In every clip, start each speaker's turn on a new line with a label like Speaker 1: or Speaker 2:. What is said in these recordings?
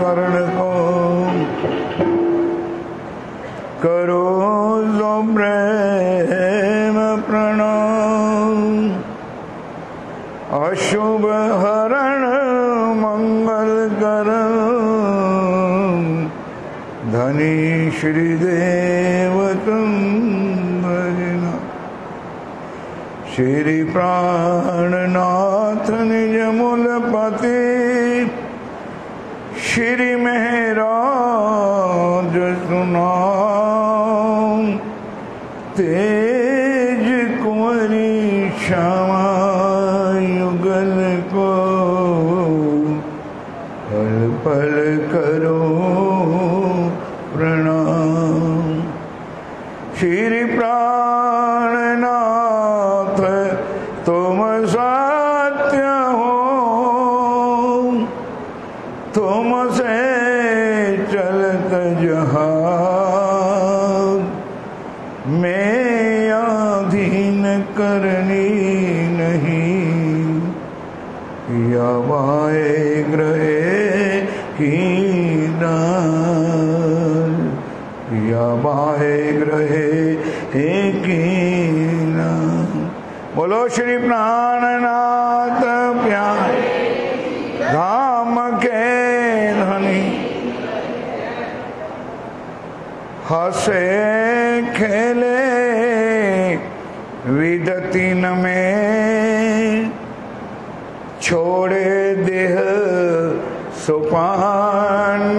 Speaker 1: चरण को करो जो प्रेम प्रणाम। अशुभ हरण मंगल करण धनी श्री देव तुम भजना। श्री प्राणनाथ निज मूलपति श्री महराज सुनाम। तेज कुंवरी श्यामा युगल को पल पल करो प्रणाम। श्री प्राणनाथ तुम सत्य हो, तुमसे चलत जहां मैं अधीन करनी नहीं। या वाए ग्रहे की दान, या वाहे ग्रहे की दान। बोलो श्री प्राणनाथ प्यारे धाम के धनी। हंसे खेले विदतीन में छोड़े देह सुपान।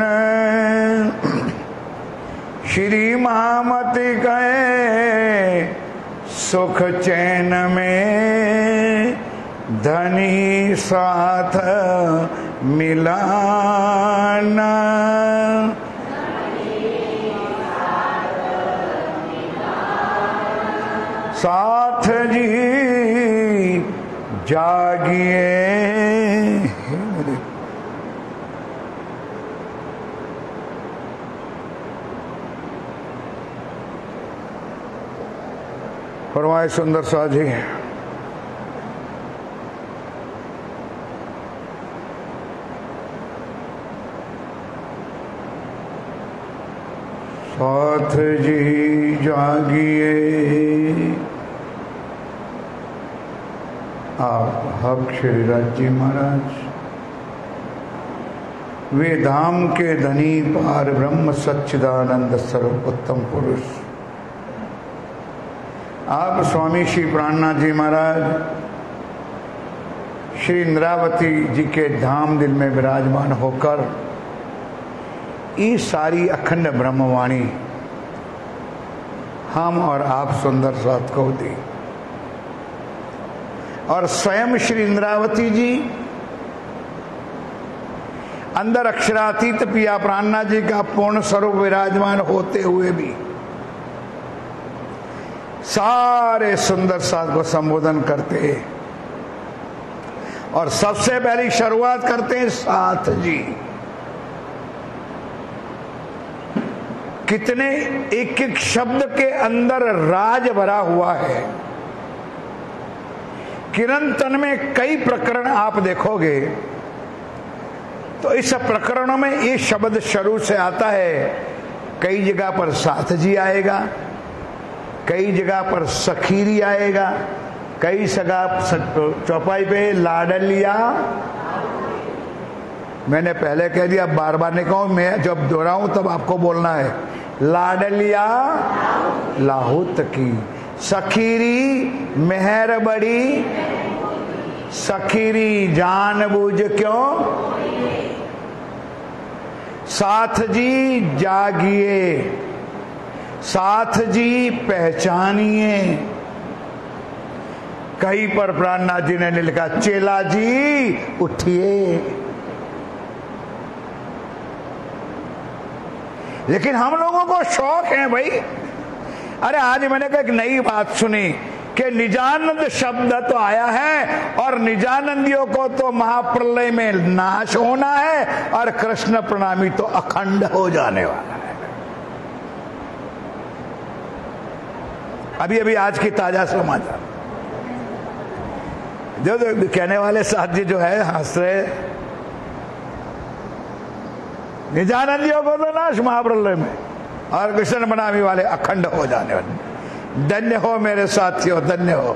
Speaker 1: श्री महामति कहे सुख चैन में धनी साथ मिलाना। साथ जी जागिए। फरमाए सुंदर साजी। साथ जी जागिए। आप हक श्री राज जी महाराज वे धाम के धनी पार ब्रह्म सच्चिदानंद सर्वोत्तम पुरुष। आप स्वामी श्री प्राणनाथ जी महाराज श्री इंद्रावती जी के धाम दिल में विराजमान होकर ये सारी अखंड ब्रह्मवाणी हम और आप सुंदर साथ को दी। और स्वयं श्री इंद्रावती जी अंदर अक्षरातीत पिया प्राणनाथ जी का पूर्ण स्वरूप विराजमान होते हुए भी सारे सुंदर साथ को संबोधन करते हैं। और सबसे पहली शुरुआत करते हैं साथ जी। कितने एक एक शब्द के अंदर राज भरा हुआ है। किरंतन में कई प्रकरण आप देखोगे तो इस प्रकरणों में ये शब्द शुरू से आता है। कई जगह पर साथ जी आएगा, कई जगह पर सखीरी आएगा, कई जगह चौपाई पे लाडलिया। मैंने पहले कह दिया, बार बार नहीं कहूं, मैं जब दोहराऊं तब आपको बोलना है। लाडलिया लाहुत की, सखीरी मेहर बड़ी, सखीरी जानबूझ क्यों, साथ जी जागिए, साथ जी पहचानिए। कहीं पर प्राणनाथ जी ने लिखा चेला जी उठिए। लेकिन हम लोगों को शौक है भाई। अरे आज मैंने कहा एक नई बात सुनी कि निजानंद शब्द तो आया है और निजानंदियों को तो महाप्रलय में नाश होना है और कृष्ण प्रणामी तो अखंड हो जाने वाला है। अभी अभी आज की ताजा समाचार, जो कहने वाले साथी जो है हंस रहे, निजानंदियों को तो नाश महाप्रलय में, और कृष्ण बनामी वाले अखंड हो जाने वाले। धन्य हो मेरे साथियों, धन्य हो।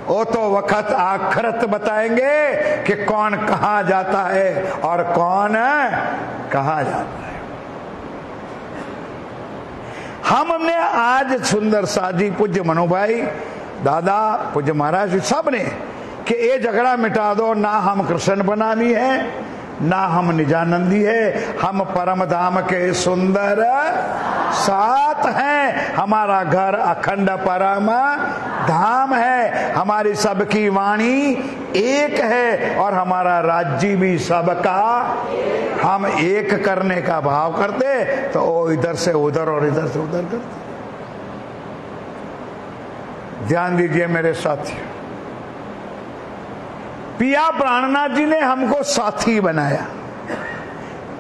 Speaker 1: वो तो वक्त आखरत बताएंगे कि कौन कहां जाता है और कौन कहां जाता है। हमने आज सुंदर साजी, पूज्य मनुभाई, दादा, पूज्य महाराज, सब ने कि ये झगड़ा मिटा दो, ना हम कृष्ण बनामी है ना हम निजानंदी है, हम परम धाम के सुंदर साथ हैं। हमारा घर अखंड परम धाम है, हमारी सबकी वाणी एक है और हमारा राज्य भी सबका। हम एक करने का भाव करते तो वो इधर से उधर और इधर से उधर करते। ध्यान दीजिए मेरे साथियों, पिया प्राणनाथ जी ने हमको साथी बनाया।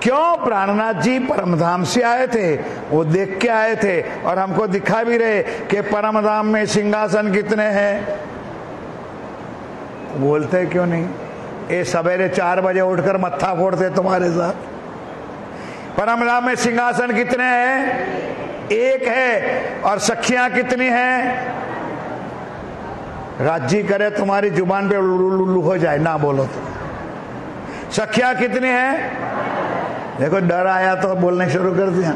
Speaker 1: क्यों? प्राणनाथ जी परमधाम से आए थे, वो देख के आए थे और हमको दिखा भी रहे कि परमधाम में सिंहासन कितने हैं। बोलते क्यों नहीं? ये सवेरे 4 बजे उठकर मत्था फोड़ते तुम्हारे साथ। परमधाम में सिंहासन कितने हैं? एक है। और सखियां कितनी हैं? राज्य करे तुम्हारी जुबान पे लुल्लू हो जाए, ना बोलो तो। सखियां कितनी हैं? देखो डर आया तो बोलने शुरू कर दिया।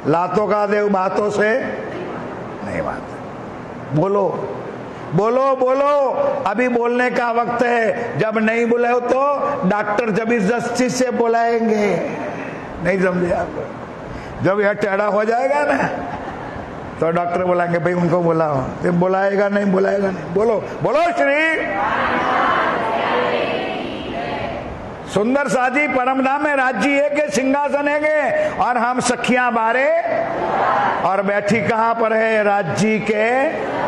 Speaker 1: लातों का देव बातों से नहीं बात। बोलो बोलो बोलो, अभी बोलने का वक्त है। जब नहीं बोले हो तो डॉक्टर जबरदस्ती से बुलाएंगे। नहीं समझे आप? जब यह टेढ़ा हो जाएगा ना तो डॉक्टर बुलाएंगे, भाई उनको बुलाओ। तो बुलाएगा नहीं, बुलाएगा नहीं। बोलो बोलो श्री सुंदर साजी परमधाम में राज्य है के सिंहासन है के, और हम सखियां बारे और बैठी कहां पर है? राज्य के।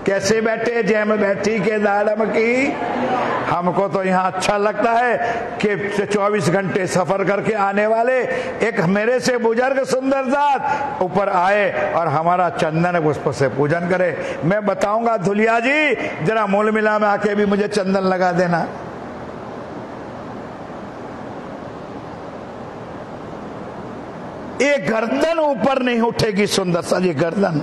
Speaker 1: कैसे बैठे? जैम बैठी के दाड़म की। हमको तो यहाँ अच्छा लगता है कि 24 घंटे सफर करके आने वाले एक मेरे से बुजुर्ग सुंदर जात ऊपर आए और हमारा चंदन पुष्प से पूजन करे। मैं बताऊंगा धुलिया जी, जरा मूल मिला में आके भी मुझे चंदन लगा देना। एक गर्दन ऊपर नहीं उठेगी सुंदर सा जी गर्दन।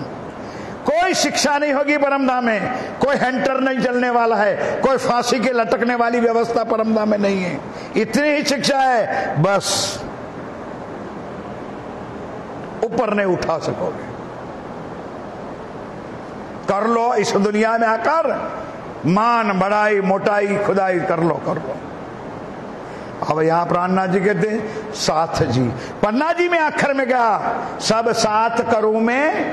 Speaker 1: कोई शिक्षा नहीं होगी परमधाम में, कोई हैंटर नहीं चलने वाला है, कोई फांसी के लटकने वाली व्यवस्था परमधाम में नहीं है। इतनी ही शिक्षा है, बस ऊपर नहीं उठा सकोगे। कर लो इस दुनिया में आकर मान बढ़ाई मोटाई खुदाई कर लो, कर लो। अब यहां प्राणनाथ जी कहते हैं साथ जी। पन्ना जी में अक्षर में क्या? सब साथ करूं मैं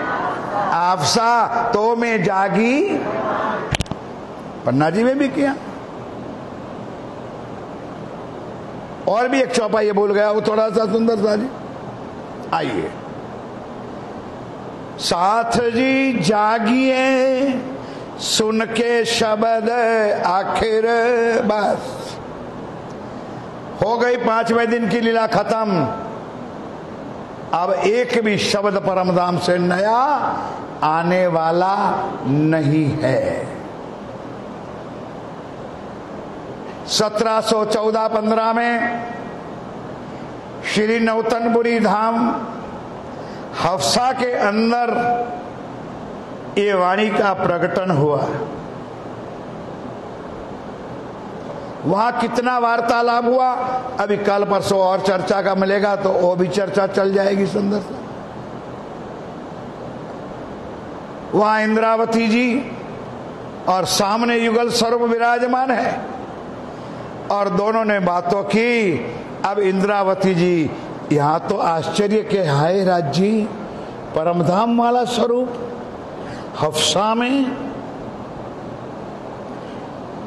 Speaker 1: आपसा तो मैं जागी। पन्ना जी में भी किया। और भी एक चौपा ये बोल गया, वो थोड़ा सा सुंदर सा जी। आइए, साथ जी जागिए सुन के शब्द आखिर। बस हो गई 5वें दिन की लीला खत्म। अब एक भी शब्द परमधाम से नया आने वाला नहीं है। 1714-15 में श्री नौतनपुरी धाम हफ्सा के अंदर ये वाणी का प्रकटन हुआ। वहां कितना वार्तालाप हुआ अभी कल परसों और चर्चा का मिलेगा, तो वो भी चर्चा चल जाएगी सुंदर सा। वहां इंद्रावती जी और सामने युगल स्वरूप विराजमान है और दोनों ने बातों की। अब इंद्रावती जी यहां तो आश्चर्य के हाय राज्य परमधाम वाला स्वरूप हफ्सा में।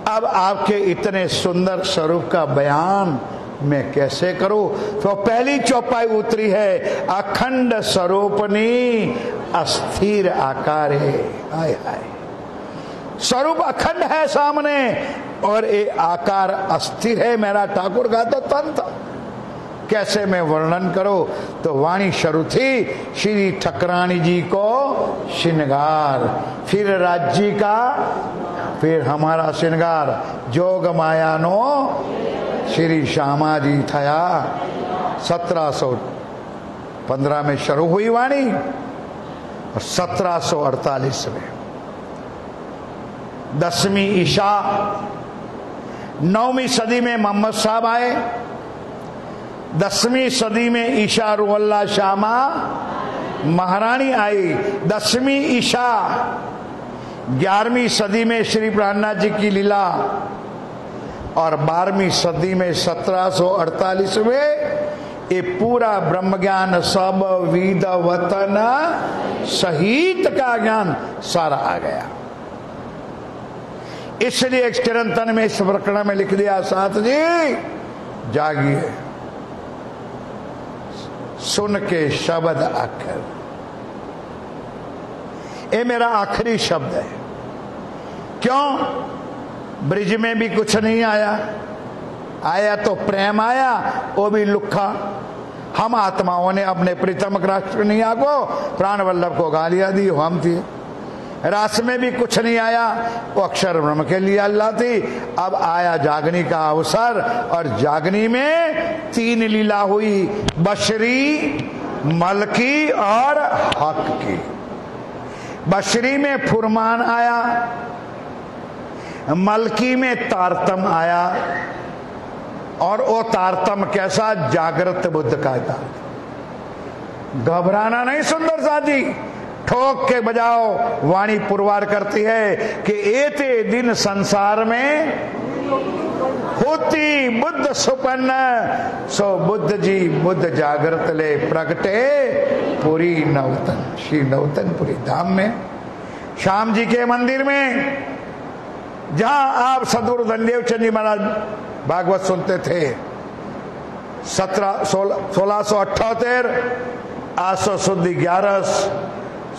Speaker 1: अब आपके इतने सुंदर स्वरूप का बयान मैं कैसे करूं? तो पहली चौपाई उतरी है, अखंड स्वरूपनी अस्थिर आकार है। हाय हाय, स्वरूप अखंड है सामने और ये आकार अस्थिर है। मेरा ठाकुर का तो तंत्र कैसे मैं वर्णन करूं? तो वाणी शुरू थी श्री ठकरानी जी को श्रृंगार, फिर राज्य का, फिर हमारा श्रृंगार। जोग मायानो श्री श्यामा जी थया 1715 में शुरू हुई वाणी और 1748 में 10वीं ईशा 9वीं सदी में मोहम्मद साहब आए। 10वीं सदी में ईशा रुअल्ला श्यामा महारानी आई। 10वीं ईशा 11वीं सदी में श्री प्राणनाथ जी की लीला और 12वीं सदी में 1748 में ये पूरा ब्रह्म ज्ञान सब वेद वतन सहित का ज्ञान सारा आ गया। इसलिए एक चिरंतन में इस प्रकरण में लिख दिया, साथ जी जागिए सुन के शब्द अखर। ये मेरा आखिरी शब्द है। क्यों? ब्रिज में भी कुछ नहीं आया, आया तो प्रेम आया, वो भी लुखा। हम आत्माओं ने अपने प्रीतम राष्ट्रकन्या को प्राण वल्लभ को गालियां दी, हम थी। रास में भी कुछ नहीं आया, वो अक्षर ब्रह्म के लिए अल्लाह थी। अब आया जागनी का अवसर और जागनी में 3 लीला हुई, बशरी, मलकी और हक की। बशरी में फुरमान आया, मलकी में तारतम आया और वो तारतम कैसा? जागृत बुद्ध का था। घबराना नहीं सुंदर सा जी, ठोक के बजाओ। वाणी पुरवार करती है कि एते दिन संसार में होती बुद्ध सुपन्न, सो बुद्ध जी बुद्ध जागृत ले प्रगटे पुरी नवतन। श्री नवतनपुरी धाम में श्याम जी के मंदिर में, जहां आप सदगुरु धनदेव चंद जी महाराज भागवत सुनते थे, 1678 आसो शुद्ध 11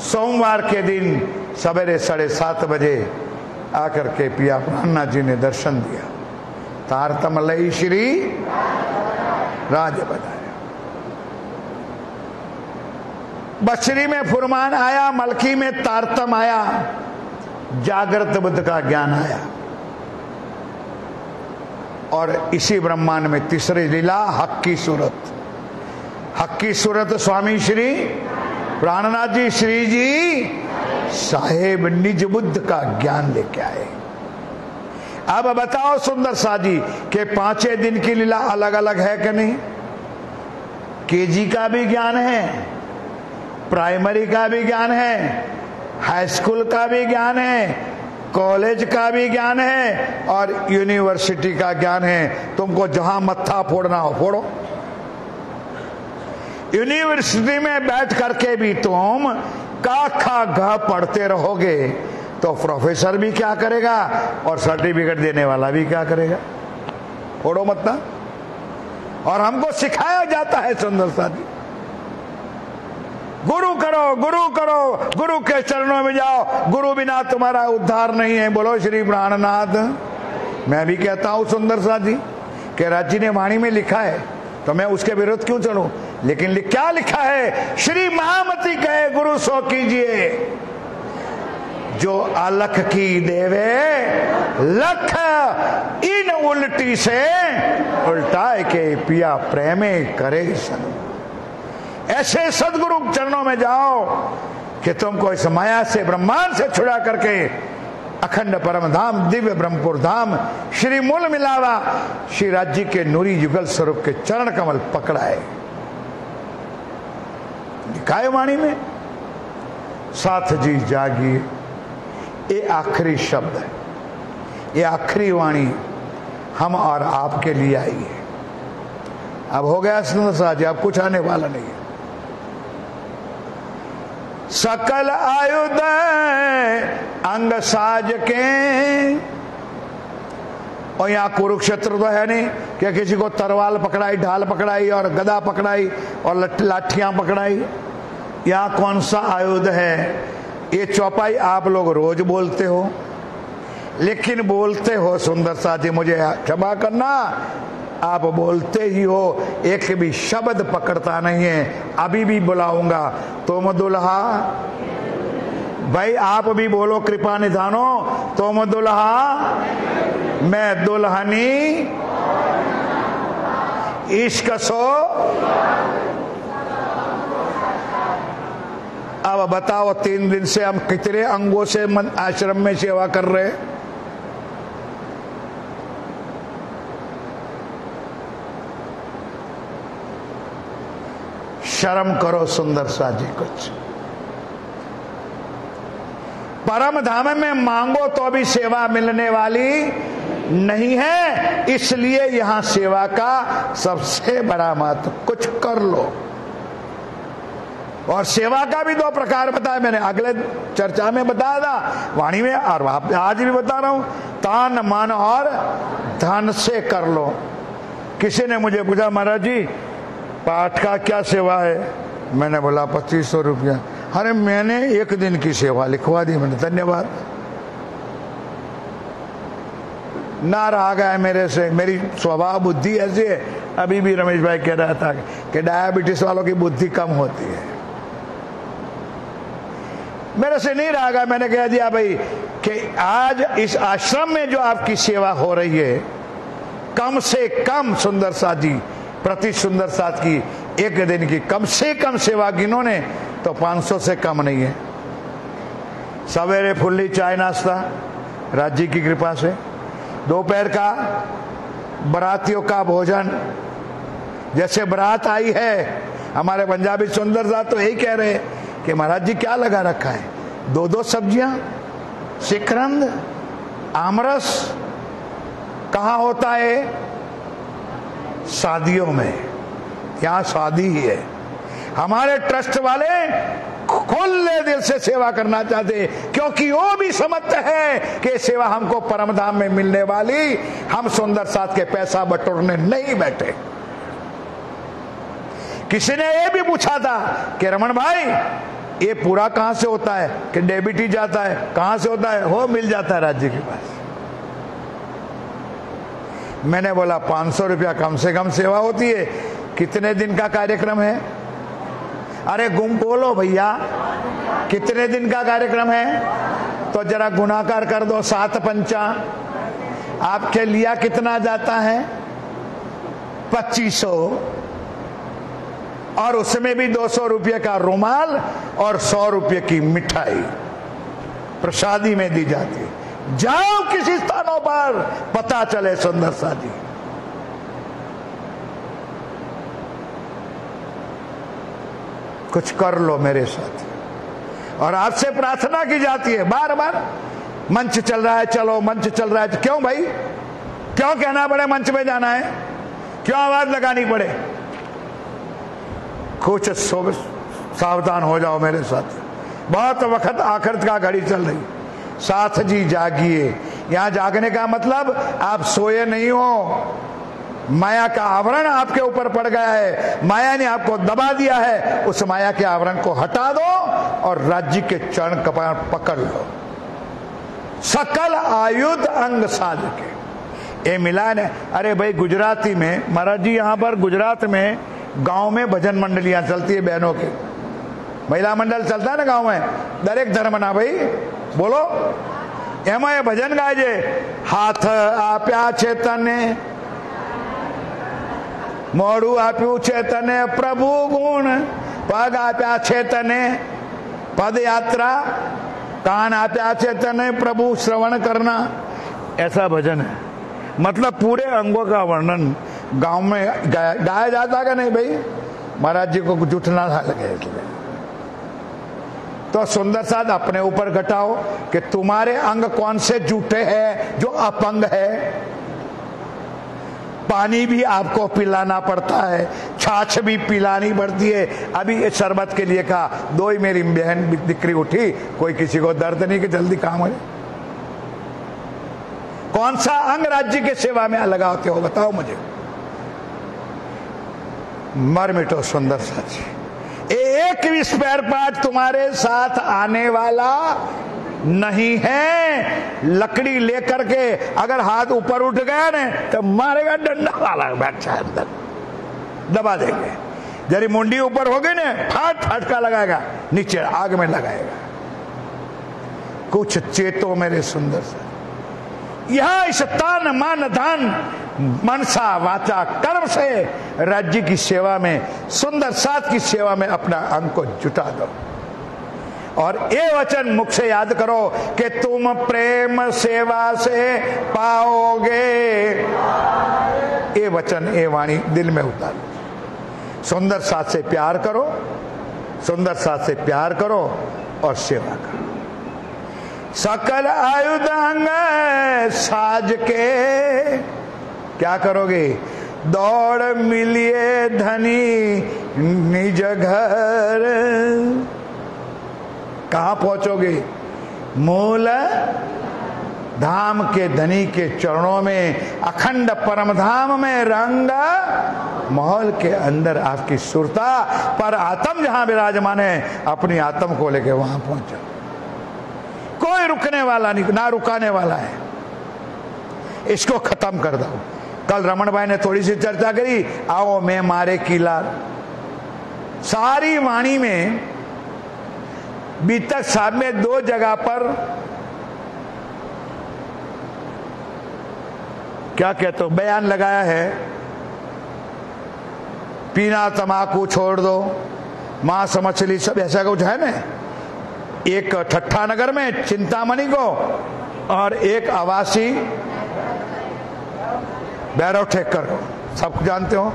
Speaker 1: सोमवार के दिन सवेरे 7:30 बजे आकर के पिया प्राणनाथ जी ने दर्शन दिया। तारतम लई श्री राज बताया। बशरी में फुरमान आया, मलकी में तारतम आया, जागृत बुद्ध का ज्ञान आया। और इसी ब्रह्मांड में तीसरी लीला हक की सूरत। हक की सूरत स्वामी श्री प्राणनाथ जी श्री जी साहेब निज बुद्ध का ज्ञान लेके आए। अब बताओ सुंदर सा जी के 5 दिन की लीला अलग अलग है कि नहीं? केजी का भी ज्ञान है, प्राइमरी का भी ज्ञान है, हाई स्कूल का भी ज्ञान है, कॉलेज का भी ज्ञान है और यूनिवर्सिटी का ज्ञान है। तुमको जहां मत्था फोड़ना हो फोड़ो। यूनिवर्सिटी में बैठ करके भी तुम का खा घ पढ़ते रहोगे तो प्रोफेसर भी क्या करेगा और सर्टिफिकेट देने वाला भी क्या करेगा? फोड़ो मत्था। और हमको सिखाया जाता है सुंदर सा जी, गुरु करो, गुरु करो, गुरु के चरणों में जाओ, गुरु बिना तुम्हारा उद्धार नहीं है। बोलो श्री प्राणनाथ। मैं भी कहता हूं सुंदर सा जी कि राज जी ने वाणी में लिखा है तो मैं उसके विरुद्ध क्यों चलूं? लेकिन क्या लिखा है? श्री महामती कहे गुरु सो कीजिए, जो अलख की देवे लख, इन उल्टी से उल्टाए के पिया प्रेमे करे सन। ऐसे सदगुरु चरणों में जाओ कि तुमको इस माया से ब्रह्मांड से छुड़ा करके अखंड परम धाम दिव्य ब्रह्मपुर धाम श्री मूल मिलावा श्री राज्य के नूरी युगल स्वरूप के चरण कमल पकड़ाए। निकाय वाणी में साथ जी जागिए, ये आखिरी शब्द है, ये आखिरी वाणी हम और आपके लिए आई है। अब हो गया सुंदर सा जी, अब कुछ आने वाला नहीं है। सकल आयुध अंग साज के, और यहाँ कुरुक्षेत्र तो है नहीं कि किसी को तरवाल पकड़ाई, ढाल पकड़ाई और गदा पकड़ाई और लाठियां पकड़ाई। यहाँ कौन सा आयुध है? ये चौपाई आप लोग रोज बोलते हो, लेकिन बोलते हो सुंदर सा जी, मुझे क्षमा करना, आप बोलते ही हो, एक भी शब्द पकड़ता नहीं है। अभी भी बुलाऊंगा, तुम दुल्हा, भाई आप भी बोलो कृपा निधानो, तुम दुल्हा मैं दुल्हनी, इश्क सो। अब बताओ 3 दिन से हम कितने अंगों से आश्रम में सेवा कर रहे हैं? शर्म करो सुंदर सा जी कुछ। परम धाम में मांगो तो भी सेवा मिलने वाली नहीं है, इसलिए यहां सेवा का सबसे बड़ा महत्व। कुछ कर लो। और सेवा का भी 2 प्रकार बताया मैंने, अगले चर्चा में बताया था, वाणी में, और आज भी बता रहा हूं। तन मन और धन से कर लो। किसी ने मुझे पूछा, महाराज जी पाठ का क्या सेवा है? मैंने बोला 2500 रुपया। अरे मैंने 1 दिन की सेवा लिखवा दी मैंने, धन्यवाद। ना रहा गया मेरे से, मेरी स्वभाव बुद्धि ऐसी है। अभी भी रमेश भाई कह रहा था कि डायबिटीज वालों की बुद्धि कम होती है। मेरे से नहीं रहा गया। मैंने कह दिया भाई कि आज इस आश्रम में जो आपकी सेवा हो रही है, कम से कम सुंदर साथ जी प्रति सुंदर साथ की 1 दिन की कम से कम सेवा गिनो ने तो 500 से कम नहीं है। सवेरे फुल्ली चाय नाश्ता राज्य की कृपा से, दोपहर का बरातियों का भोजन, जैसे बारात आई है हमारे पंजाबी सुंदर साथ तो यही कह रहे कि महाराज जी क्या लगा रखा है? 2-2 सब्जियां, शिकरंद, आमरस। कहां होता है? शादियों में। यहां शादी ही है। हमारे ट्रस्ट वाले खुले दिल से सेवा करना चाहते, क्योंकि वो भी समझते हैं कि सेवा हमको परमधाम में मिलने वाली। हम सुंदर साथ के पैसा बटोरने नहीं बैठे। किसी ने ये भी पूछा था कि रमन भाई ये पूरा कहां से होता है? कि डेबिट ही जाता है। कहां से होता है? हो मिल जाता है राज्य के पास। मैंने बोला 500 रुपया कम से कम सेवा होती है। कितने दिन का कार्यक्रम है? अरे गुम बोलो भैया, कितने दिन का कार्यक्रम है? तो जरा गुणाकार कर दो, 7 पंचा आपके लिया कितना जाता है? 2500। और उसमें भी 200 रुपये का रुमाल और 100 रुपये की मिठाई प्रसादी में दी जाती है। जाओ किसी स्थानों पर, पता चले सुंदर साथी। कुछ कर लो मेरे साथ। और आपसे प्रार्थना की जाती है बार बार, मंच चल रहा है चलो, मंच चल रहा है। क्यों भाई, क्यों कहना पड़े मंच में जाना है? क्यों आवाज लगानी पड़े? कुछ सावधान हो जाओ मेरे साथ। बहुत वक्त आखिरत का घड़ी चल रही। साथ जी जागिए। यहां जागने का मतलब आप सोए नहीं हो। माया का आवरण आपके ऊपर पड़ गया है, माया ने आपको दबा दिया है। उस माया के आवरण को हटा दो और राज्य के चरण कपाल पकड़ लो। सकल आयुध अंग साध के ये मिलान है। अरे भाई गुजराती में महाराज जी, यहां पर गुजरात में गांव में भजन मंडलियां चलती है, बहनों के महिला मंडल चलता है ना गांव में, दरेक धर्म ना भाई बोलो। एम भजन गाय जे, हाथ आप्या छे तने, मोड़ू आप्यू छे तने प्रभु गुण, पग आप्या छे तने पद यात्रा, कान आप्या छे तने प्रभु श्रवण करना। ऐसा भजन है। मतलब पूरे अंगों का वर्णन गांव में गाया जाता है नहीं भाई? महाराज जी को जुटना ना लगे इसलिए। तो सुंदर साथ अपने ऊपर घटाओ कि तुम्हारे अंग कौन से जूठे हैं, जो अपंग है। पानी भी आपको पिलाना पड़ता है, छाछ भी पिलानी पड़ती है। अभी ये शरबत के लिए कहा, 2 ही मेरी बहन दिकरी उठी, कोई किसी को दर्द नहीं कि जल्दी काम हो। कौन सा अंग राज्य के सेवा में लगाते हो बताओ मुझे। मर मिटो सुंदर साथी। एक भी स्पेयर पार्ट तुम्हारे साथ आने वाला नहीं है। लकड़ी लेकर के अगर हाथ ऊपर उठ गया ना तो मारेगा डंडा वाला, बैठा अंदर दबा देंगे। जरी मुंडी ऊपर हो गई ना, फाट फटका लगाएगा, नीचे आग में लगाएगा। कुछ चेतो मेरे सुंदर से। यहां इस तान मान धन मनसा वाचा कर्म से राज्य की सेवा में, सुंदर साथ की सेवा में अपना अंग को जुटा दो। और ये वचन मुख से याद करो कि तुम प्रेम सेवा से पाओगे। ये वचन, ये वाणी दिल में उतारो। सुंदर साथ से प्यार करो, सुंदर साथ से प्यार करो और सेवा करो। सकल आयुध अंग साज के क्या करोगे? दौड़ मिलिए धनी निज घर। कहां पहुंचोगे? मूल धाम के धनी के चरणों में, अखंड परम धाम में, रंगा महल के अंदर आपकी सुरता पर आत्म जहां विराजमान है, अपनी आत्म को लेके वहां पहुंचो। कोई रुकने वाला नहीं, ना रुकाने वाला है। इसको खत्म कर दो। कल रमन भाई ने थोड़ी सी चर्चा करी, आओ मैं मारे किला। सारी वाणी में बीतक साहब में 2 जगह पर क्या कहते हो बयान लगाया है, पीना तमाकू छोड़ दो, मांस मछली सब, ऐसा कुछ है ना। एक ठट्ठा नगर में चिंतामणि को और एक आवासी भैरव ठेकर को, सब जानते हो।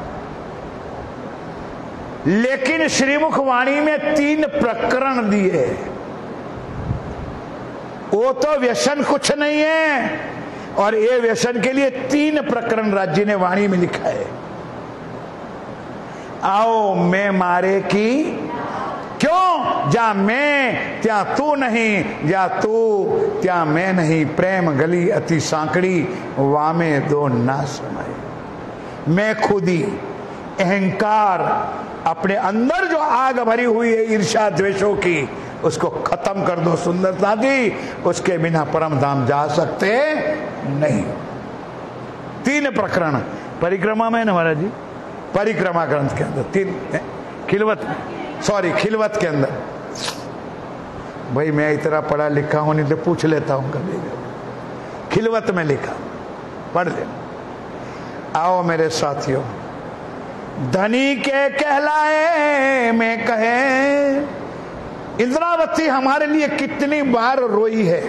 Speaker 1: लेकिन श्रीमुख वाणी में 3 प्रकरण दिए। वो तो व्यसन कुछ नहीं है, और ये व्यसन के लिए 3 प्रकरण राज्य ने वाणी में लिखा है। आओ मैं मारे की, क्यों? जा मैं त्या तू नहीं, जा तू त्या मैं नहीं। प्रेम गली अति सांकड़ी, वामे 2 ना समाये। मैं खुदी, अहंकार, अपने अंदर जो आग भरी हुई है ईर्ष्या द्वेषों की, उसको खत्म कर दो सुंदरता दी। उसके बिना परम धाम जा सकते नहीं। 3 प्रकरण परिक्रमा में ना महाराज जी, परिक्रमा ग्रंथ के अंदर 3, खिलवत के अंदर। भाई मैं इतना पढ़ा लिखा हूं, नहीं तो पूछ लेता हूं कभी। खिलवत में लिखा, पढ़ ले। आओ मेरे साथियों, धनी के कहलाए में कहे। इंद्रावती हमारे लिए कितनी बार रोई है,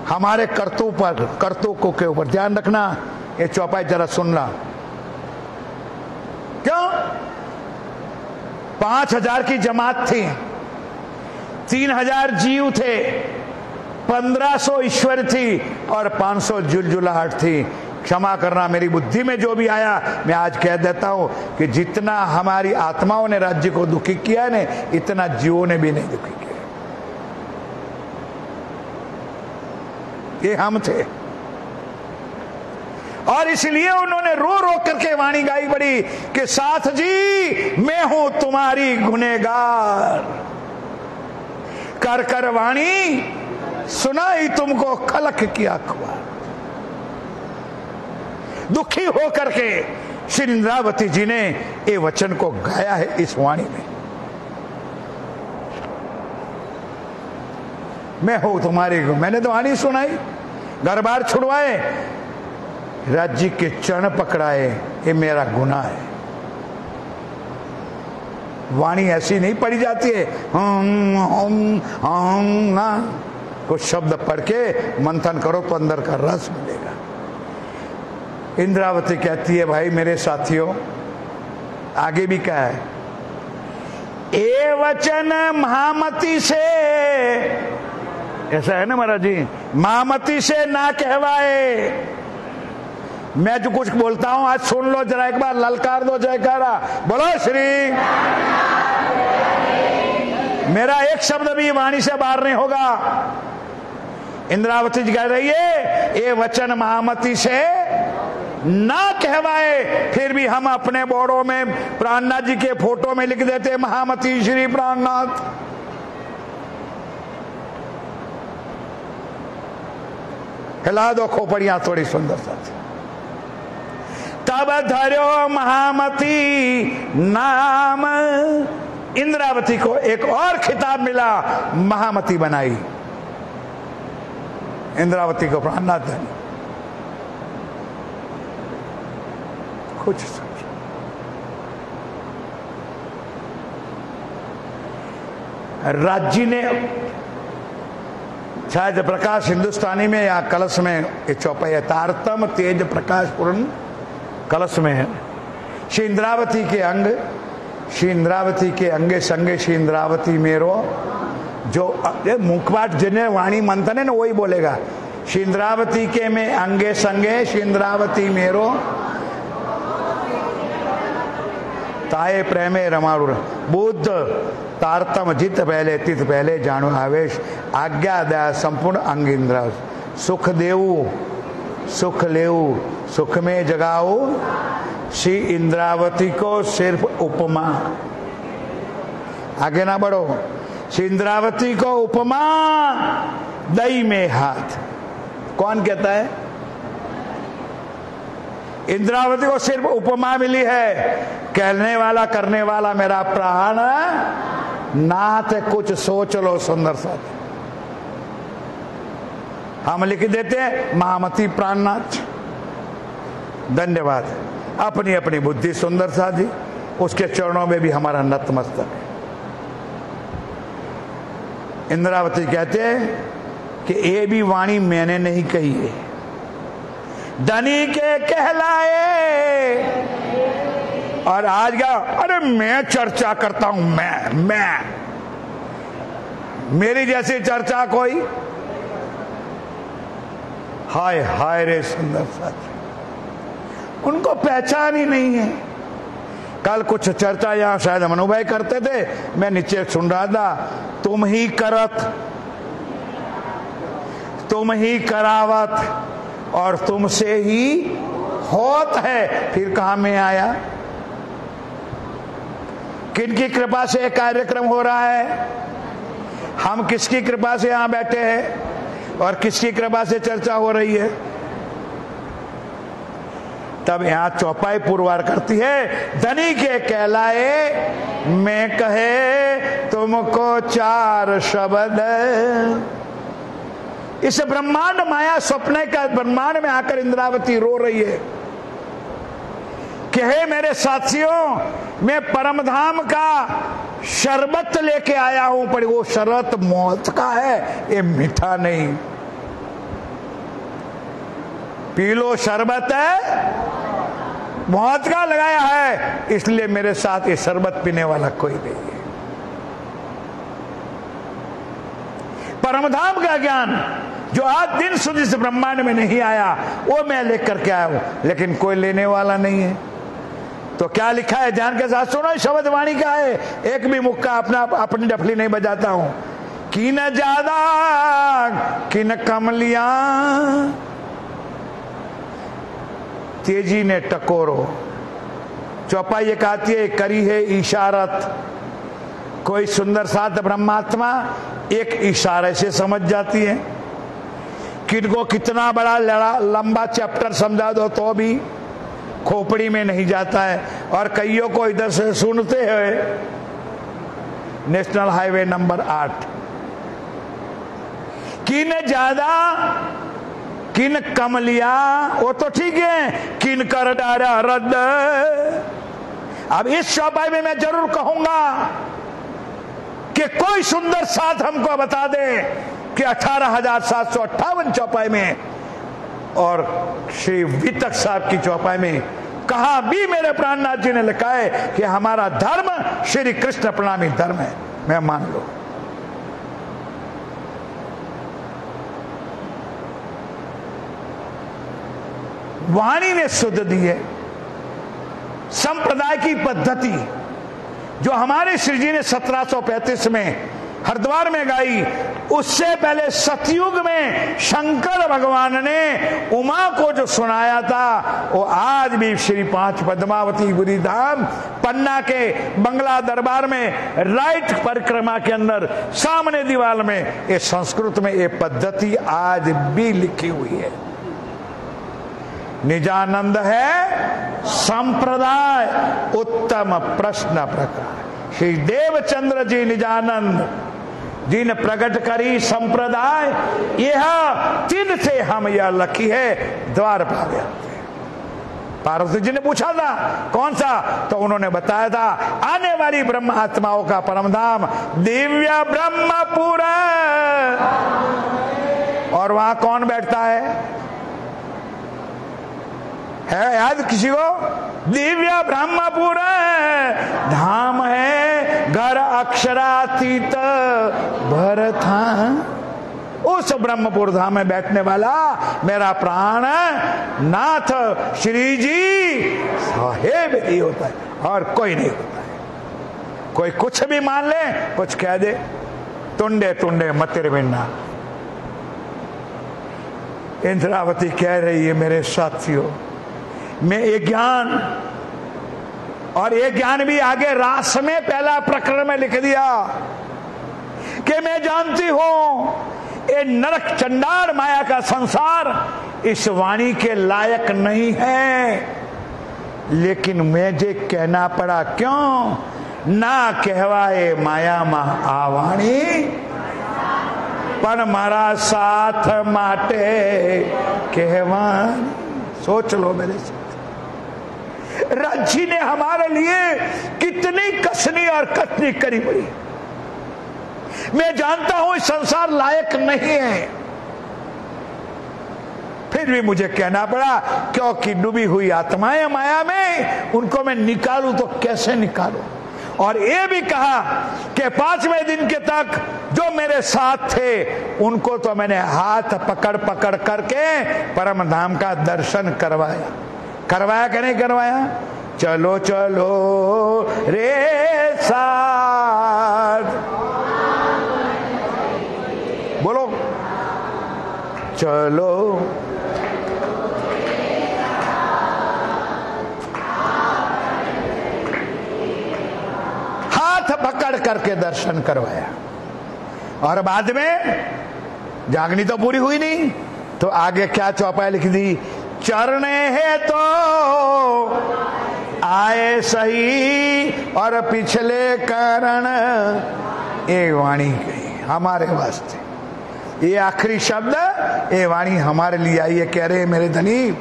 Speaker 1: हमारे करतूतों के ऊपर। ध्यान रखना, ये चौपाई जरा सुनना। क्यों? 5000 की जमात थी, 3000 जीव थे, 1500 ईश्वर थी और 500 जुलजुलाहट थी। क्षमा करना, मेरी बुद्धि में जो भी आया मैं आज कह देता हूं कि जितना हमारी आत्माओं ने राज्य को दुखी किया है, इतना जीवों ने भी नहीं दुखी किया। ये हम थे, और इसलिए उन्होंने रो रो करके वाणी गाई बड़ी कि साथ जी मैं हूं तुम्हारी गुनहगार। कर कर वाणी सुनाई तुमको खलक की अखबार। दुखी हो करके श्री इंद्रावती जी ने ये वचन को गाया है इस वाणी में। मैं हूं तुम्हारी, मैंने तो वाणी सुनाई, घर बार छुड़वाए, राज्य के चरण पकड़ाए, ये मेरा गुनाह है। वाणी ऐसी नहीं पढ़ी जाती है, कुछ शब्द पढ़ के मंथन करो तो अंदर का रस मिलेगा। इंद्रावती कहती है, भाई मेरे साथियों, आगे भी क्या है, ए वचन महामती से, ऐसा है ना महाराज जी, महामती से ना कहवाए। मैं जो कुछ बोलता हूं आज सुन लो जरा, एक बार ललकार दो जयकारा, बोलो श्री। मेरा एक शब्द भी वाणी से बाहर नहीं होगा। इंद्रावती जी कह रही है, ये वचन महामती से ना कहवाए। फिर भी हम अपने बोर्डों में प्राणनाथ जी के फोटो में लिख देते महामती श्री प्राणनाथ। हिला दो खोपड़ियां थोड़ी सुंदर सा। तब धर्यो महामती नाम। इंद्रावती को एक और खिताब मिला, महामती बनाई इंद्रावती को प्राणनाथ धनी। कुछ सोचो। राज्य ने शायद प्रकाश हिंदुस्तानी में या कलश में ये चौपाई है, तारतम तेज प्रकाश पूर्ण कलश में है। श्री इंद्रावती के अंग, श्री इंद्रावती के अंगे संगे श्री इंद्रावती मेरो, जो मुखपाट जिन्हें वाणी मंथन है ना वही बोलेगा। श्री इंद्रावती के में अंगे संगे श्री इंद्रावती मेरो, ताए प्रेमे रमाड़ू बुद्ध तारतम जित पहले तित पहले जानो आवेश, आज्ञा दया संपूर्ण अंग इंद्रा, सुख देऊ सुख लेऊ सुख में जगाओ, श्री इंद्रावती को सिर्फ उपमा। आगे ना बढ़ो। श्री इंद्रावती को उपमा दई में हाथ। कौन कहता है? इंद्रावती को सिर्फ उपमा मिली है। कहने वाला करने वाला मेरा प्राण नाथ। कुछ सोच लो सुंदर सा। हम लिख देते हैं महामती प्राणनाथ। धन्यवाद। अपनी अपनी बुद्धि सुंदर सा जी, उसके चरणों में भी हमारा नतमस्तक है। इंद्रावती कहते हैं कि ये भी वाणी मैंने नहीं कही है, धनी के कहलाए। और आज क्या, अरे मैं चर्चा करता हूं, मैं मेरी जैसी चर्चा कोई। हाय हाय रे सुंदर साथी, उनको पहचान ही नहीं है। कल कुछ चर्चा यहां शायद मनु भाई करते थे, मैं नीचे सुन रहा था। तुम ही करत, तुम ही करावत और तुमसे ही होत है। फिर कहां में आया? किनकी कृपा से कार्यक्रम हो रहा है? हम किसकी कृपा से यहां बैठे हैं और किसकी कृपा से चर्चा हो रही है? तब यहां चौपाई पुरवार करती है, धनी के कहलाए मैं कहे तुमको चार शब्द। इस ब्रह्मांड माया स्वप्न का ब्रह्मांड में आकर इंद्रावती रो रही है कि हे मेरे साथियों, मैं परमधाम का शरबत लेके आया हूं, पर वो शरबत मौत का है, ये मीठा नहीं। पी लो, शरबत है मौत का लगाया है, इसलिए मेरे साथ ये शरबत पीने वाला कोई नहीं है। परमधाम का ज्ञान जो आज दिन सुधी से ब्रह्मांड में नहीं आया, वो मैं लेकर के आया हूं, लेकिन कोई लेने वाला नहीं है। तो क्या लिखा है ध्यान के साथ सुनो, शब्द वाणी का है। एक भी मुक्का अपनी डफली नहीं बजाता हूं। कि न ज्यादा कि न कमलिया तेजी ने टकोरो। चौपाई ये कहती है, करी है इशारत। कोई सुंदर साथ ब्रह्मात्मा एक इशारे से समझ जाती है। किनको कितना बड़ा लंबा चैप्टर समझा दो तो भी खोपड़ी में नहीं जाता है। और कईयों को इधर से सुनते हुए नेशनल हाईवे नंबर 8, किन ज्यादा किन कम लिया, वो तो ठीक है, किन कर डारा रद्द। अब इस चौपाई में मैं जरूर कहूंगा कि कोई सुंदर साथ हमको बता दे कि 18,758 चौपाई में और श्री वितक साहब की चौपाई में कहां भी मेरे प्राणनाथ जी ने लिखा है कि हमारा धर्म श्री कृष्ण प्रणामी धर्म है। मैं मान लो। वाणी ने सुध दी है। संप्रदाय की पद्धति जो हमारे श्री जी ने 1735 में हरिद्वार में गाई, उससे पहले सतयुग में शंकर भगवान ने उमा को जो सुनाया था, वो आज भी श्री 5 पद्मावती बुरी धाम पन्ना के बंगला दरबार में राइट परिक्रमा के अंदर सामने दीवार में ये संस्कृत में ये पद्धति आज भी लिखी हुई है। निजानंद है संप्रदाय उत्तम प्रश्न प्रकार। श्री देवचंद्र जी निजानंद जिन प्रकट करी संप्रदाय, यह तिन से हम यह लखी है द्वार पावे। पार्वती जी ने पूछा था कौन सा, तो उन्होंने बताया था आने वाली ब्रह्म आत्माओं का परम धाम दिव्य ब्रह्मपुर। और वहां कौन बैठता है याद किसी को? दिव्य ब्रह्मपुर धाम है, घर अक्षरातीत भरथा। उस ब्रह्मपुर धाम में बैठने वाला मेरा प्राण नाथ श्री जी साहेब ही होता है, और कोई नहीं होता है। कोई कुछ भी मान ले, कुछ कह दे, तुंडे तुंडे मतिरबिन्ना। इंद्रावती कह रही है मेरे साथियों, मैं ये ज्ञान, और ये ज्ञान भी आगे रास में पहला प्रकरण में लिख दिया कि मैं जानती हूं ये नरक चंडाल माया का संसार इस वाणी के लायक नहीं है, लेकिन मुझे कहना पड़ा। क्यों? ना कहवाए माया मा आवाणी, पर मारा साथ माटे कहवानी। सोच लो मेरे साथ, राज्य ने हमारे लिए कितनी कसनी और कतनी करी पड़ी। मैं जानता हूं इस संसार लायक नहीं है, फिर भी मुझे कहना पड़ा, क्योंकि डूबी हुई आत्माएं माया में, उनको मैं निकालूं तो कैसे निकालूं। और ये भी कहा कि 5वें दिन के तक जो मेरे साथ थे उनको तो मैंने हाथ पकड़ पकड़ करके परम धाम का दर्शन करवाया। करवाया कि नहीं करवाया? चलो चलो रे साथ, बोलो चलो। हाथ पकड़ करके दर्शन करवाया। और बाद में जागनी तो पूरी हुई नहीं, तो आगे क्या चौपाई लिख दी? चरणे है तो आए सही, और पिछले कारण ये वाणी कही हमारे वास्ते। ये आखिरी शब्द ये वाणी हमारे लिए आई है। कह रहे मेरे धनी,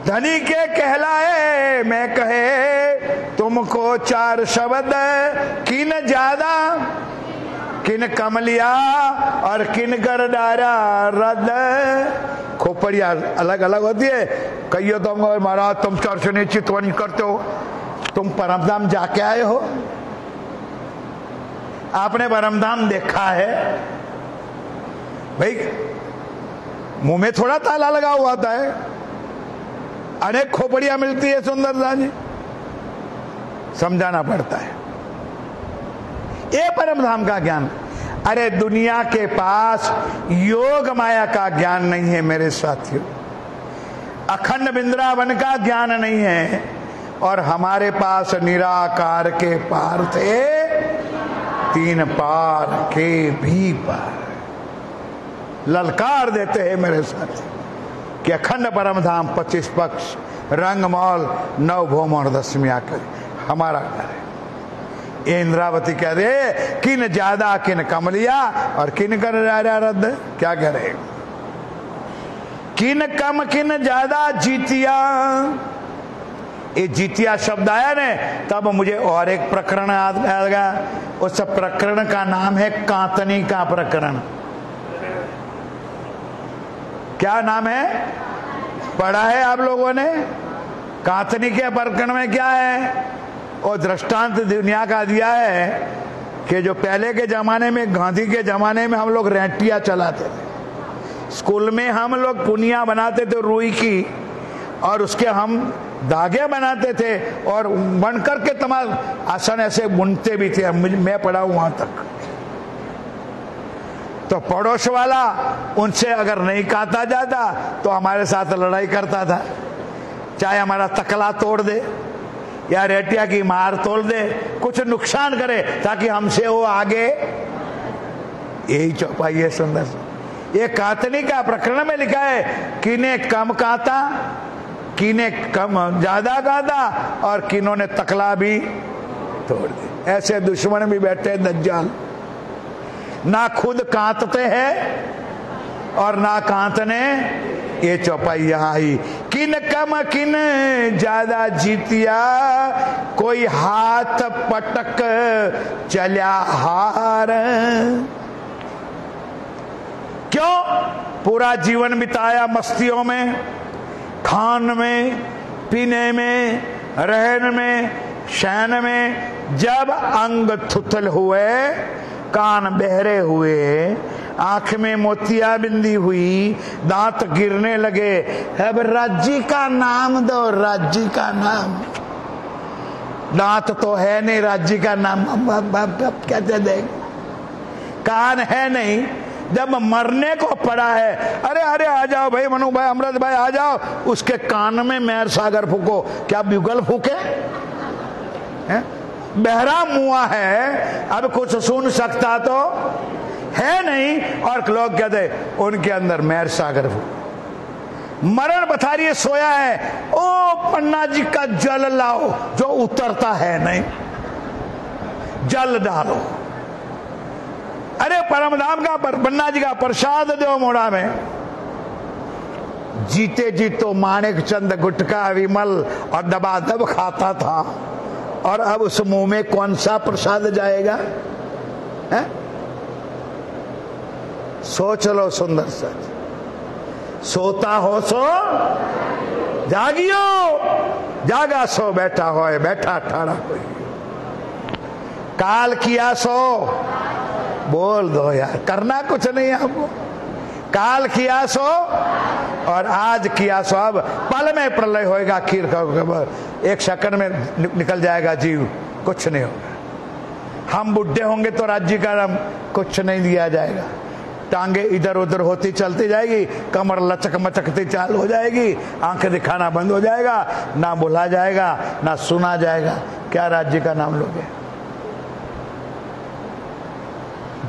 Speaker 1: धनी के कहलाए मैं कहे तुमको 4 शब्द, किन ज्यादा किन कम लिया और किन कर डारा रद। खोपड़िया अलग अलग होती है। कहियो तो महाराज तुम चर्चने चितवनी करते हो, तुम परमधाम जाके आए हो, आपने परमधाम देखा है भाई? मुंह में थोड़ा ताला लगा हुआ होता है, अनेक खोपड़ियां मिलती है सुंदरता जी, समझाना पड़ता है। ये परम धाम का ज्ञान। अरे दुनिया के पास योग माया का ज्ञान नहीं है मेरे साथियों, अखंड वृंदावन का ज्ञान नहीं है, और हमारे पास निराकार के पार थे, 3 पार के भी पार। ललकार देते हैं मेरे साथी कि अखंड परम धाम 25 पक्ष रंगमौल 9 भौम और 10वीं आकर हमारा घर है। इंद्रावती कह दे किन ज्यादा किन कम लिया और किन कर रद्द। क्या कह रहे? किन कम किन ज्यादा जीतिया। ये जीतिया शब्द आया ने तब मुझे और एक प्रकरण याद गया। उस प्रकरण का नाम है कांतनी का प्रकरण। क्या नाम है? पढ़ा है आप लोगों ने? कांतनी के प्रकरण में क्या है? और दृष्टांत दुनिया का दिया है कि जो पहले के जमाने में, गांधी के जमाने में हम लोग रेंटिया चलाते थे। स्कूल में हम लोग पुनिया बनाते थे रुई की, और उसके हम धागे बनाते थे और बन करके तमाम आसन ऐसे बुनते भी थे। मैं पढ़ा हूं वहां तक। तो पड़ोस वाला उनसे अगर नहीं काटा जाता तो हमारे साथ लड़ाई करता था, चाहे हमारा तकला तोड़ दे या रेटिया की मार तोड़ दे, कुछ नुकसान करे ताकि हमसे वो आगे। यही चौपाई है सुंदर। ये कातनी का प्रकरण में लिखा है किने कम काता, किने कम ज्यादा काता, और किन्हों ने तकला भी तोड़ दी। ऐसे दुश्मन भी बैठे दज्जाल, ना खुद कांतते हैं और ना कांतने ये चौपाई यहाँ ही। किन कम किन ज्यादा जीतिया, कोई हाथ पटक चल्या हार। क्यों? पूरा जीवन बिताया मस्तियों में, खान में, पीने में, रहन में, शयन में। जब अंग थुथल हुए, कान बहरे हुए, आंख में मोतिया बिंदी हुई, दांत गिरने लगे, अब राज्य का नाम दो, राज्य का नाम। दांत तो है नहीं, राज्य का नाम अब कैसे देंगे? कान है नहीं, जब मरने को पड़ा है, अरे अरे आ जाओ भाई, मनु भाई, अमृत भाई आ जाओ, उसके कान में मेहर सागर फूको, क्या ब्यूगल फूके? बहरा मुआ है, अब कुछ सुन सकता तो है नहीं, और लोग कहते उनके अंदर मेहर सागर फूको। मरण बथारिये सोया है, ओ पन्ना जी का जल लाओ, जो उतरता है नहीं, जल डालो। अरे परमधाम का पन्ना जी का प्रसाद दो मोड़ा में। जीते जी तो माणिक चंद गुटका विमल और दबादब खाता था, और अब उस मुंह में कौन सा प्रसाद जाएगा? है? सोच लो सुंदर सच। सोता हो सो जागियो, जागा सो बैठा होए, बैठा ठाड़ा कोई। काल किया सो बोल दो यार, करना कुछ नहीं आपको। काल किया सो और आज किया सो, अब पल में प्रलय होएगा, खीर का एक सेकंड में निकल जाएगा जीव, कुछ नहीं होगा। हम बुढ़े होंगे तो राज्य का नाम कुछ नहीं दिया जाएगा, टांगे इधर उधर होती चलती जाएगी, कमर लचक मचकती चाल हो जाएगी, आंखें दिखाना बंद हो जाएगा, ना बोला जाएगा ना सुना जाएगा, क्या राज्य का नाम लोगे?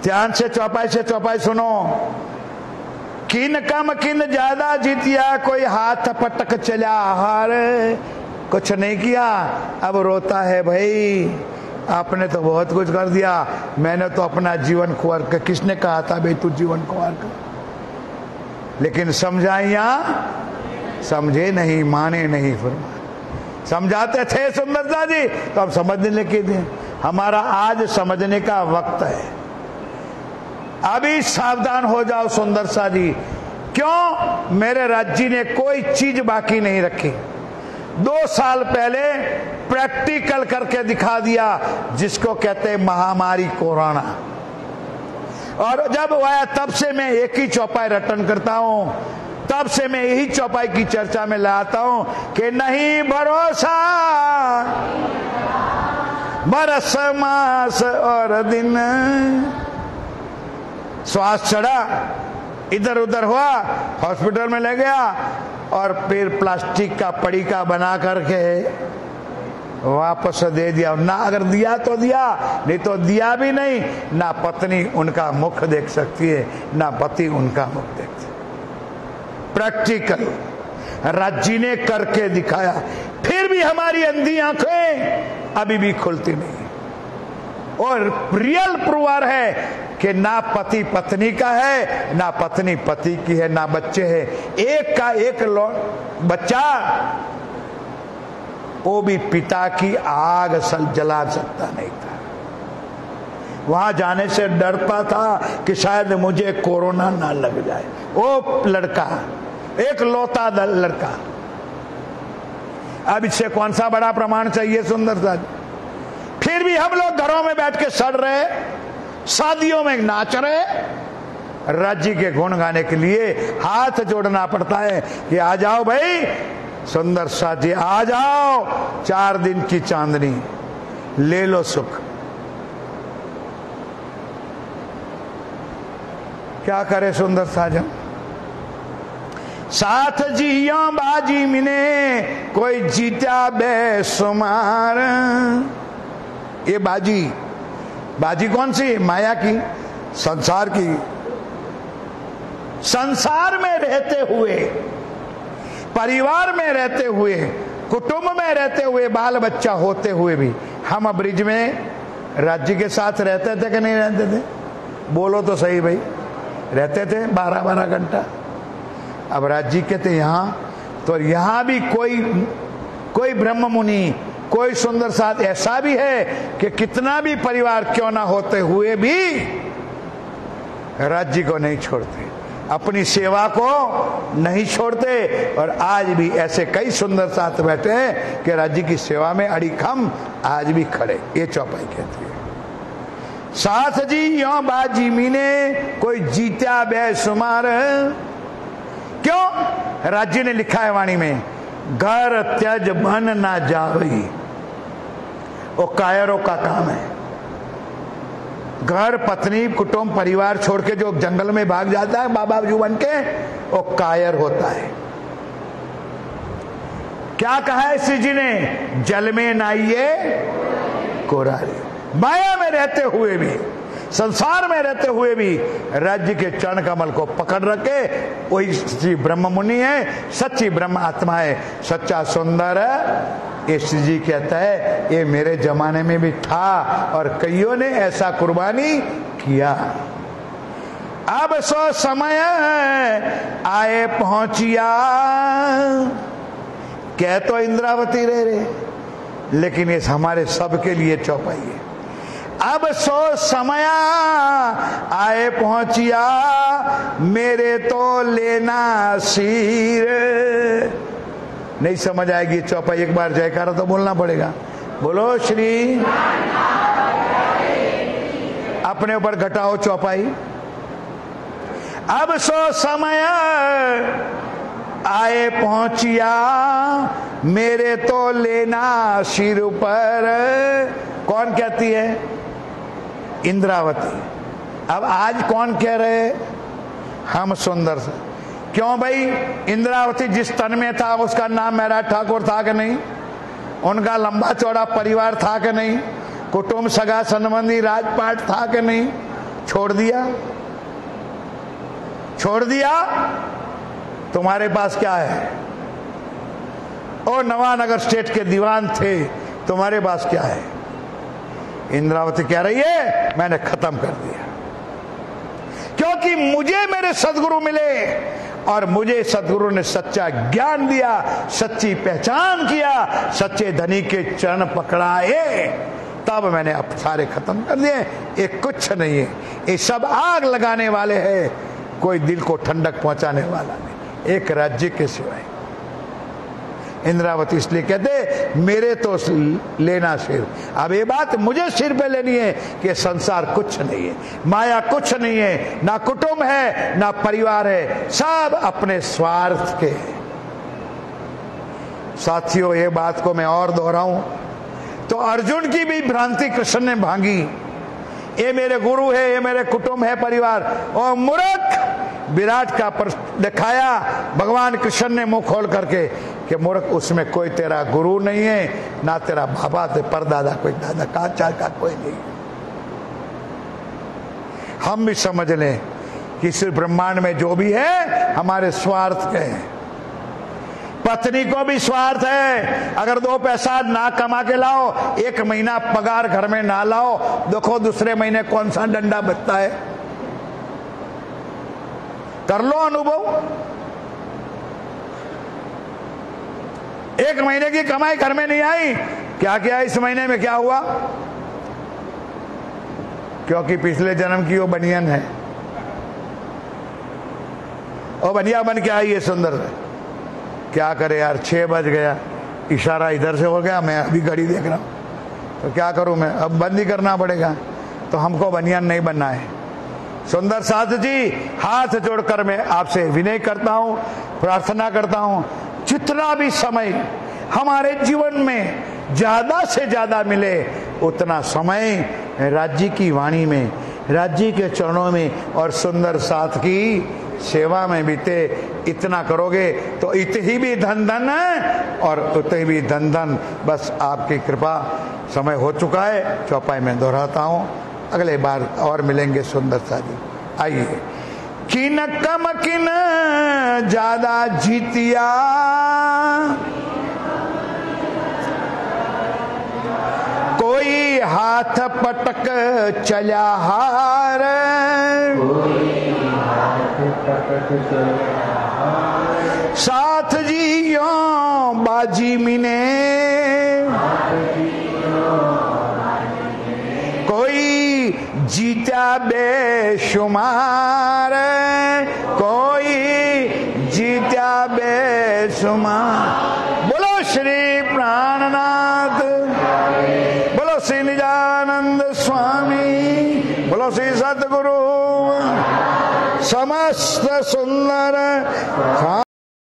Speaker 1: ध्यान से चौपाई सुनो। किन कम किन ज्यादा जीतिया, कोई हाथ पटक चला हार। कुछ नहीं किया, अब रोता है भाई, आपने तो बहुत कुछ कर दिया, मैंने तो अपना जीवन खुआर कर। किसने कहा था भाई तू जीवन खुआर कर? लेकिन समझाइया समझे नहीं, माने नहीं। फरमा समझाते थे सुंदरता जी तो अब समझने लगे थे। हमारा आज समझने का वक्त है, अभी सावधान हो जाओ सुंदर सा जी। क्यों? मेरे राज्य ने कोई चीज बाकी नहीं रखी। 2 साल पहले प्रैक्टिकल करके दिखा दिया, जिसको कहते महामारी कोरोना। और जब आया तब से मैं एक ही चौपाई रटन करता हूं, तब से मैं यही चौपाई की चर्चा में लाता हूं कि नहीं भरोसा बरस मास और दिन। श्वास चढ़ा, इधर उधर हुआ, हॉस्पिटल में ले गया, और फिर प्लास्टिक का पड़ीका बना करके वापस दे दिया। ना अगर दिया तो दिया, नहीं तो दिया भी नहीं। ना पत्नी उनका मुख देख सकती है, ना पति उनका मुख देख सकती। प्रैक्टिकल राज्य ने करके दिखाया, फिर भी हमारी अंधी आंखें अभी भी खुलती नहीं। और रियल प्रूवर है कि ना पति पत्नी का है, ना पत्नी पति की है, ना बच्चे हैं। एक का एक बच्चा, वो भी पिता की आग जला सकता नहीं था। वहां जाने से डरता था कि शायद मुझे कोरोना ना लग जाए। वो लड़का, एक लौता लड़का। अब इससे कौन सा बड़ा प्रमाण चाहिए सुंदरता? फिर भी हम लोग घरों में बैठ के सड़ रहे, शादियों में नाच रहे। राज्य के गुण गाने के लिए हाथ जोड़ना पड़ता है कि आ जाओ भाई सुंदर सा जी, आ जाओ, 4 दिन की चांदनी, ले लो सुख। क्या करे सुंदर साजन? साथ जियो बाजी मिने, कोई जीता बेसुमार। ये बाजी कौन सी? माया की, संसार की। संसार में रहते हुए, परिवार में रहते हुए, कुटुंब में रहते हुए, बाल बच्चा होते हुए भी हम ब्रिज में राज्य के साथ रहते थे कि नहीं रहते थे? बोलो तो सही भाई। रहते थे 12-12 घंटा। अब राज्य कहते यहाँ, तो यहाँ भी कोई ब्रह्म मुनि, कोई सुंदर साथ ऐसा भी है कि कितना भी परिवार क्यों ना होते हुए भी राज्य को नहीं छोड़ते, अपनी सेवा को नहीं छोड़ते। और आज भी ऐसे कई सुंदर साथ बैठे हैं कि राज्य की सेवा में अड़ीखम आज भी खड़े। ये चौपाई कहती है। साथ जी यो बाजी मीने कोई जीत्या बेसुमार। क्यों? राज्य ने लिखा है वाणी में, घर त्यज बन ना जावी, वो कायरों का काम है। घर, पत्नी, कुटुंब, परिवार छोड़ के जो जंगल में भाग जाता है बाबा जी बन के, वो कायर होता है। क्या कहा है श्री जी ने? जल में नाइए कोरारी। माया में रहते हुए भी, संसार में रहते हुए भी राज्य के चरण कमल को पकड़ रखे, वही सच्ची ब्रह्म मुनि है, सच्ची ब्रह्म आत्मा है, सच्चा सुंदर है। ये श्री जी कहता है ये मेरे जमाने में भी था और कईयों ने ऐसा कुर्बानी किया। अब सो समय आए पहुंचिया, कह तो इंद्रावती रे, लेकिन ये हमारे सबके लिए चौपाई है। अब सो समय आए पहुंचिया, मेरे तो लेना सिर। नहीं समझ आएगी चौपाई, एक बार जयकारा तो बोलना पड़ेगा। बोलो श्री। अपने ऊपर घटाओ चौपाई। अब सो समय आए पहुंचिया, मेरे तो लेना सिर पर। कौन कहती है? इंद्रावती। अब आज कौन कह रहे? हम सुंदर से। क्यों भाई? इंद्रावती जिस तन में था उसका नाम मेरा ठाकुर था कि नहीं? उनका लंबा चौड़ा परिवार था कि नहीं? कुटुंब, सगा संबंधी, राजपाट था कि नहीं? छोड़ दिया? छोड़ दिया? तुम्हारे पास क्या है? ओ नवानगर स्टेट के दीवान थे, तुम्हारे पास क्या है? इंद्रावती कह रही है मैंने खत्म कर दिया, क्योंकि मुझे मेरे सदगुरु मिले और मुझे सदगुरु ने सच्चा ज्ञान दिया, सच्ची पहचान किया, सच्चे धनी के चरण पकड़ाए, तब मैंने अब सारे खत्म कर दिए। ये कुछ नहीं है, ये सब आग लगाने वाले हैं, कोई दिल को ठंडक पहुंचाने वाला नहीं, एक राज्य के सिवाय। इंद्रावती इसलिए कहते मेरे तो लेना सिर। अब ये बात मुझे सिर पे लेनी है कि संसार कुछ नहीं है, माया कुछ नहीं है, ना कुटुंब है ना परिवार है, सब अपने स्वार्थ के। साथियों ये बात को मैं और दोहराऊं तो अर्जुन की भी भ्रांति कृष्ण ने भांगी। ये मेरे गुरु है, ये मेरे कुटुंब है, परिवार। और मूर्ख विराट का दिखाया भगवान कृष्ण ने मुंह खोल करके कि मूर्ख उसमें कोई तेरा गुरु नहीं है, ना तेरा बाबा ते परदादा, कोई दादा का चाचा कोई नहीं। हम भी समझ लें कि इस ब्रह्मांड में जो भी है हमारे स्वार्थ के हैं। पत्नी को भी स्वार्थ है, अगर 2 पैसा ना कमा के लाओ, 1 महीना पगार घर में ना लाओ, देखो दूसरे महीने कौन सा डंडा बजता है। कर लो अनुभव। 1 महीने की कमाई घर में नहीं आई, क्या किया इस महीने में, क्या हुआ? क्योंकि पिछले जन्म की वो बनियन है, और बनिया बन के आई है सुंदर। क्या करे यार, 6 बज गया, इशारा इधर से हो गया, मैं अभी घड़ी देख रहा हूं, तो क्या करूं मैं, अब बंद ही करना पड़ेगा। तो हमको बनियान नहीं बनना है। सुंदर साथ जी, हाथ जोड़कर मैं आपसे विनय करता हूं, प्रार्थना करता हूं, जितना भी समय हमारे जीवन में ज्यादा से ज्यादा मिले उतना समय राज्य की वाणी में, राज्य के चरणों में और सुंदर साथ की सेवा में बीते। इतना करोगे तो इतनी भी धन धन है और उतनी भी धन धन। बस आपकी कृपा। समय हो चुका है, चौपाई में दोहराता हूं, अगले बार और मिलेंगे सुंदर सा जी। आइए। किन कम किन ज्यादा जीतिया, कोई हाथ पटक चला हार, कोई हाथ पटक चला हार, साथ जी यो बाजी मिने, कोई जीता बेशुमार, कोई जीता बेशुमार। बोलो श्री प्राणनाथ, बोलो श्री निजानंद स्वामी, बोलो श्री सतगुरु समस्त सुंदर